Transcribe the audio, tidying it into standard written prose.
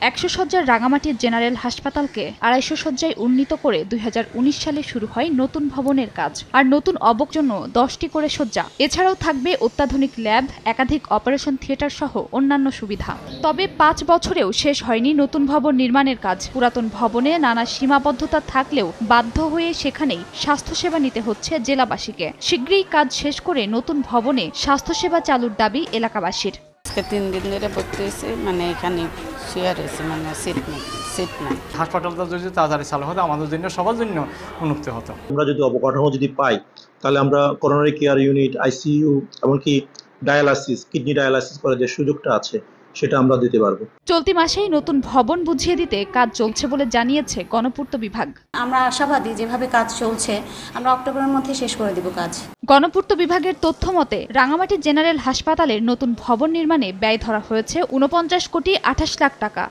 100 শয্যার রাঙামাটির জেনারেল হাসপাতালকে 250 শয্যায় উন্নীত করে 2019 সালে শুরু হয় নতুন ভবনের কাজ। আর নতুন অবকাঠামোর জন্য 10টি করে শয্যা। এছাড়াও থাকবে অত্যাধুনিক ল্যাব, একাধিক অপারেশন থিয়েটার সহ অন্যান্য সুবিধা। তবে 5 বছরেও শেষ হয়নি নতুন ভবন নির্মাণের কাজ। পুরাতন ভবনে নানা সীমাবদ্ধতা থাকলেও বাধ্য হয়ে সেখানেই স্বাস্থ্যসেবা নিতে হচ্ছে জেলাবাসীকে। শীঘ্রই কাজ শেষ করে নতুন ভবনে স্বাস্থ্যসেবা চালুর দাবি এলাকাবাসীর। 3 দিন ধরে ভর্তি হয়েছে, এখানে শুয়ে রয়েছে, সিট নাই। হাসপাতালটা যদি তাড়াতাড়ি চালু হতো আমাদের জন্য সবার জন্য উন্নতি হতো। আমরা যদি অবকাঠামো পাই তাহলে আমরা করোনারি কেয়ার ইউনিট, আইসিইউ, এমনকি ডায়ালাসিস, কিডনি ডায়ালাসিস করার যে সুযোগটা আছে সেটা আমরা দিতে পারবো। চলতি মাসেই নতুন ভবন বুঝিয়ে দিতে কাজ চলছে বলে জানিয়েছে গণপূর্ত বিভাগ। আমরা আশাবাদী যেভাবে কাজ চলছে আমরা অক্টোবরের মধ্যে শেষ করে দিব কাজ। গণপূর্ত বিভাগের তথ্য মতে রাঙামাটি জেনারেল হাসপাতালের নতুন ভবন নির্মাণে ব্যয় ধরা হয়েছে 49 কোটি 28 লাখ টাকা।